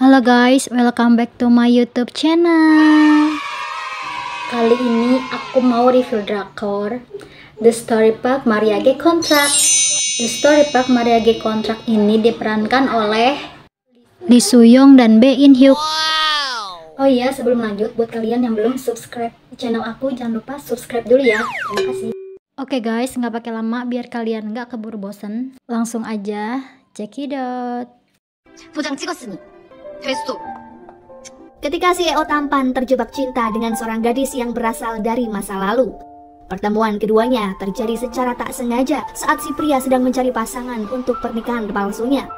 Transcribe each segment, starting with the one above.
Halo guys, welcome back to my YouTube channel. Kali ini aku mau review drakor The Story Park Mariage Contract. The Story Park Mariage Contract ini diperankan oleh Lee Soo-young dan Bae In-hyuk. Oh iya, sebelum lanjut, buat kalian yang belum subscribe channel aku, jangan lupa subscribe dulu ya. Terima kasih. Oke guys, nggak pakai lama biar kalian nggak keburu bosen. Langsung aja, check it out. 도장 찍었으니 됐어. Ketika CEO tampan terjebak cinta dengan seorang gadis yang berasal dari masa lalu. Pertemuan keduanya terjadi secara tak sengaja saat si pria sedang mencari pasangan untuk pernikahan palsunya.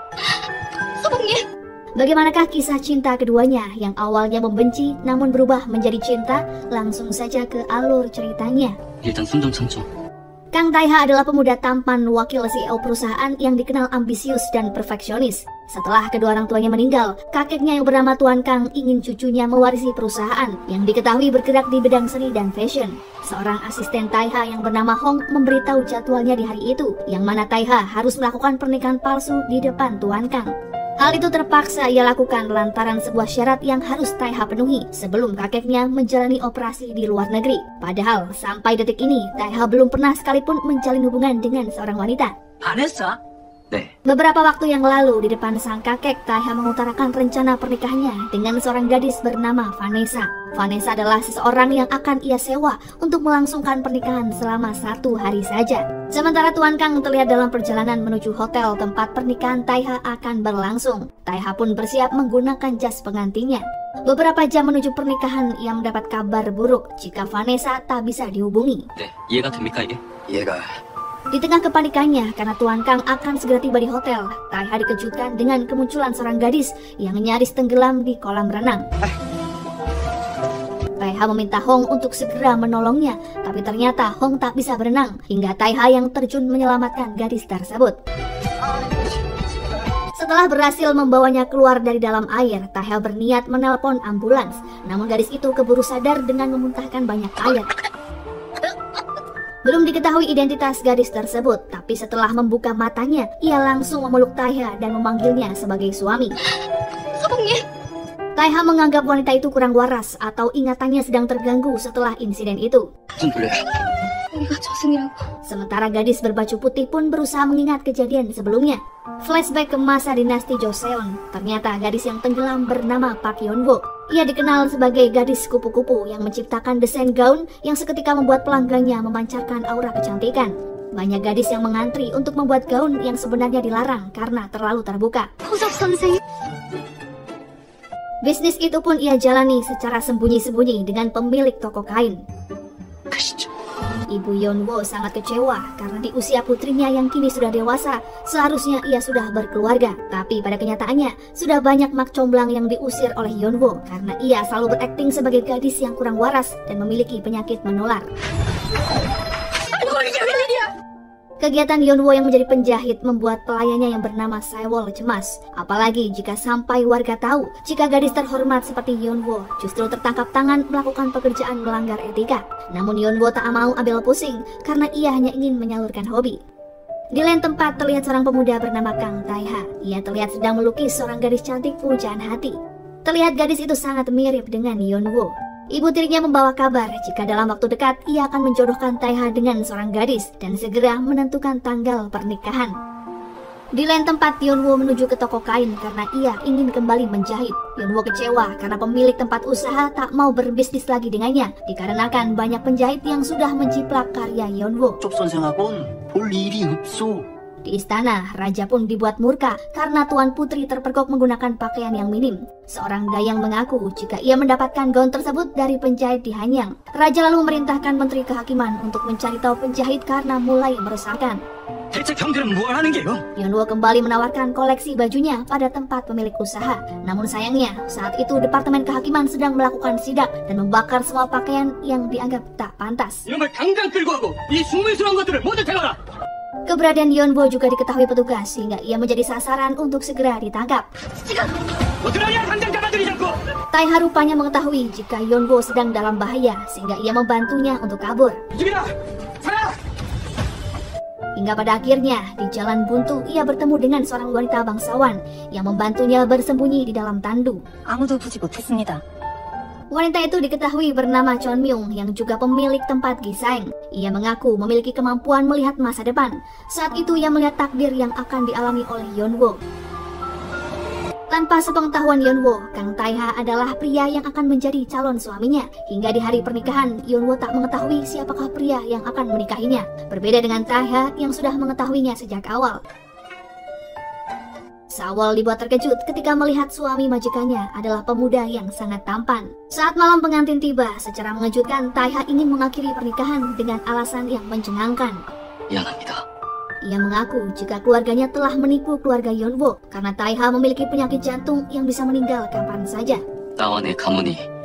Bagaimanakah kisah cinta keduanya yang awalnya membenci namun berubah menjadi cinta? Langsung saja ke alur ceritanya. 일단 손 좀 참죠. Kang Tae-ha adalah pemuda tampan wakil CEO perusahaan yang dikenal ambisius dan perfeksionis. Setelah kedua orang tuanya meninggal, kakeknya yang bernama Tuan Kang ingin cucunya mewarisi perusahaan yang diketahui bergerak di bidang seni dan fashion. Seorang asisten Tae-ha yang bernama Hong memberitahu jadwalnya di hari itu, yang mana Tae-ha harus melakukan pernikahan palsu di depan Tuan Kang. Hal itu terpaksa ia lakukan lantaran sebuah syarat yang harus Tae-ha penuhi sebelum kakeknya menjalani operasi di luar negeri. Padahal sampai detik ini Tae-ha belum pernah sekalipun menjalin hubungan dengan seorang wanita. 안 했어? 네. Beberapa waktu yang lalu di depan sang kakek, Tae-ha mengutarakan rencana pernikahannya dengan seorang gadis bernama Vanessa. Vanessa adalah seseorang yang akan ia sewa untuk melangsungkan pernikahan selama 1 hari saja. Sementara Tuan Kang terlihat dalam perjalanan menuju hotel tempat pernikahan Tae-ha akan berlangsung. Tae-ha pun bersiap menggunakan jas pengantinnya. Beberapa jam menuju pernikahan, ia mendapat kabar buruk jika Vanessa tak bisa dihubungi. 네. 이해가 됩니까 이게? 이해가. Di tengah kepanikannya karena Tuan Kang akan segera tiba di hotel, Tae-ha dikejutkan dengan kemunculan seorang gadis yang nyaris tenggelam di kolam renang. Tae-ha meminta Hong untuk segera menolongnya, tapi ternyata Hong tak bisa berenang hingga Tae-ha yang terjun menyelamatkan gadis tersebut. Setelah berhasil membawanya keluar dari dalam air, Tae-ha berniat menelpon ambulans, namun gadis itu keburu sadar dengan memuntahkan banyak air. Belum diketahui identitas gadis tersebut, tapi setelah membuka matanya, ia langsung memeluk Tae-ha dan memanggilnya sebagai suami. Tae-ha menganggap wanita itu kurang waras atau ingatannya sedang terganggu setelah insiden itu. Sementara gadis berbaju putih pun berusaha mengingat kejadian sebelumnya. Flashback ke masa dinasti Joseon, ternyata gadis yang tenggelam bernama Park Yeon-woo. Ia dikenal sebagai gadis kupu-kupu yang menciptakan desain gaun yang seketika membuat pelanggannya memancarkan aura kecantikan. Banyak gadis yang mengantri untuk membuat gaun yang sebenarnya dilarang karena terlalu terbuka. Bisnis itu pun ia jalani secara sembunyi-sembunyi dengan pemilik toko kain. Ibu Yeon-woo sangat kecewa karena di usia putrinya yang kini sudah dewasa, seharusnya ia sudah berkeluarga. Tapi pada kenyataannya, sudah banyak mak comblang yang diusir oleh Yeon-woo karena ia selalu berakting sebagai gadis yang kurang waras dan memiliki penyakit menular. Kegiatan Yeon-woo yang menjadi penjahit membuat pelayannya yang bernama Saewol cemas. Apalagi jika sampai warga tahu jika gadis terhormat seperti Yeon-woo justru tertangkap tangan melakukan pekerjaan melanggar etika. Namun Yeon-woo tak mau ambil pusing karena ia hanya ingin menyalurkan hobi. Di lain tempat terlihat seorang pemuda bernama Kang Tae-ha. Ia terlihat sedang melukis seorang gadis cantik pujaan hati. Terlihat gadis itu sangat mirip dengan Yeon-woo. Ibu tirinya membawa kabar jika dalam waktu dekat ia akan menjodohkan Tae-ha dengan seorang gadis dan segera menentukan tanggal pernikahan. Di lain tempat, Yeon-woo menuju ke toko kain karena ia ingin kembali menjahit. Yeon-woo kecewa karena pemilik tempat usaha tak mau berbisnis lagi dengannya dikarenakan banyak penjahit yang sudah menjiplak karya Yeon-woo. 쪽 선생하고는 볼 일이 없어. Di istana, raja pun dibuat murka karena tuan putri terpergok menggunakan pakaian yang minim. Seorang dayang mengaku jika ia mendapatkan gaun tersebut dari penjahit di Hanyang. Raja lalu memerintahkan menteri kehakiman untuk mencari tahu penjahit karena mulai meresahkan. 대체 형들은 뭘 하는 게요? Yeon-woo kembali menawarkan koleksi bajunya pada tempat pemilik usaha. Namun sayangnya, saat itu Departemen Kehakiman sedang melakukan sidak dan membakar semua pakaian yang dianggap tak pantas. 이놈을 당장 끌고 가고 이 숭배스러운 것들을 모두 태워라. Keberadaan Yeon-woo juga diketahui petugas sehingga ia menjadi sasaran untuk segera ditangkap. Tae-ha rupanya mengetahui jika Yeon-woo sedang dalam bahaya sehingga ia membantunya untuk kabur. Hingga pada akhirnya di jalan buntu ia bertemu dengan seorang wanita bangsawan yang membantunya bersembunyi di dalam tandu. 아무도 보지 못했습니다. Wanita itu diketahui bernama Chon Myung yang juga pemilik tempat Gisaeng. Ia mengaku memiliki kemampuan melihat masa depan. Saat itu ia melihat takdir yang akan dialami oleh Yeonwoo. Tanpa sepengetahuan Yeonwoo, Kang Taeha adalah pria yang akan menjadi calon suaminya. Hingga di hari pernikahan, Yeonwoo tak mengetahui siapakah pria yang akan menikahinya. Berbeda dengan Taeha yang sudah mengetahuinya sejak awal. Sawol dibuat terkejut ketika melihat suami majikannya adalah pemuda yang sangat tampan. Saat malam pengantin tiba, secara mengejutkan Taeha ingin mengakhiri pernikahan dengan alasan yang mencengangkan. 미안합니다. Ia mengaku jika keluarganya telah menipu keluarga Yeonwoo karena Taeha memiliki penyakit jantung yang bisa meninggal kapan saja. 나원의 가문이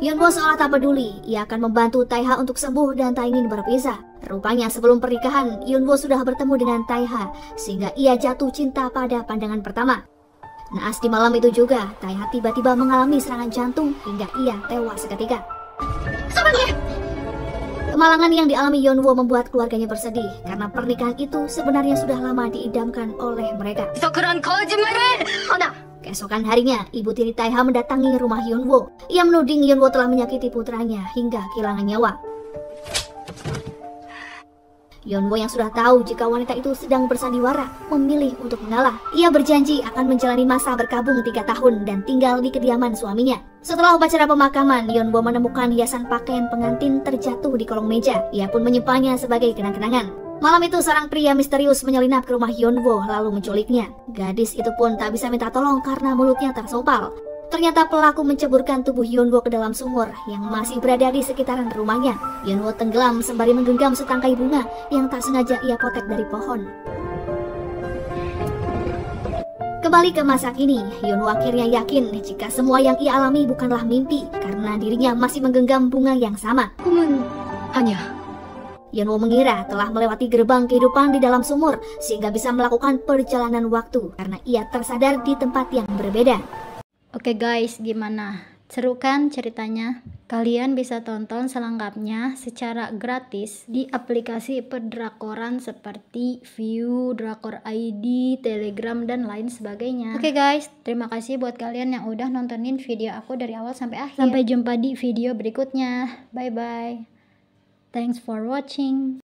Yeonwoo seolah tak peduli, ia akan membantu Taeha untuk sembuh dan tak ingin berpisah. Rupanya sebelum pernikahan, Yeonwoo sudah bertemu dengan Taeha sehingga ia jatuh cinta pada pandangan pertama. Naas di malam itu juga, Taeha tiba-tiba mengalami serangan jantung hingga ia tewas seketika. Kemalangan yang dialami Yeonwoo membuat keluarganya bersedih karena pernikahan itu sebenarnya sudah lama diidamkan oleh mereka. 그래서 그런 거짓말을 하나. Keesokan harinya, ibu tiri Taeha mendatangi rumah Yeonwoo. Ia menuding Yeonwoo telah menyakiti putranya hingga kehilangan nyawa. Yeonwoo yang sudah tahu jika wanita itu sedang bersandiwara memilih untuk mengalah. Ia berjanji akan menjalani masa berkabung 3 tahun dan tinggal di kediaman suaminya. Setelah upacara pemakaman, Yeonwoo menemukan hiasan pakaian pengantin terjatuh di kolong meja. Ia pun menyimpannya sebagai kenang-kenangan. Malam itu seorang pria misterius menyelinap ke rumah Yeonwoo lalu menculiknya. Gadis itu pun tak bisa minta tolong karena mulutnya tersopal. Ternyata pelaku menceburkan tubuh Yeonwoo ke dalam sumur yang masih berada di sekitaran rumahnya. Yeonwoo tenggelam sembari menggenggam setangkai bunga yang tak sengaja ia potek dari pohon. Kembali ke masa kini, Yeonwoo akhirnya yakin jika semua yang ia alami bukanlah mimpi karena dirinya masih menggenggam bunga yang sama. 꿈은 아니야. Yeonwoo mengira telah melewati gerbang kehidupan di dalam sumur sehingga bisa melakukan perjalanan waktu karena ia tersadar di tempat yang berbeda. Oke guys, gimana? Seru kan ceritanya? Kalian bisa tonton selengkapnya secara gratis di aplikasi perdrakoran seperti Viu, Drakor ID, Telegram, dan lain sebagainya. Oke guys, terima kasih buat kalian yang udah nontonin video aku dari awal sampai akhir. Sampai jumpa di video berikutnya. Bye bye. Thanks for watching.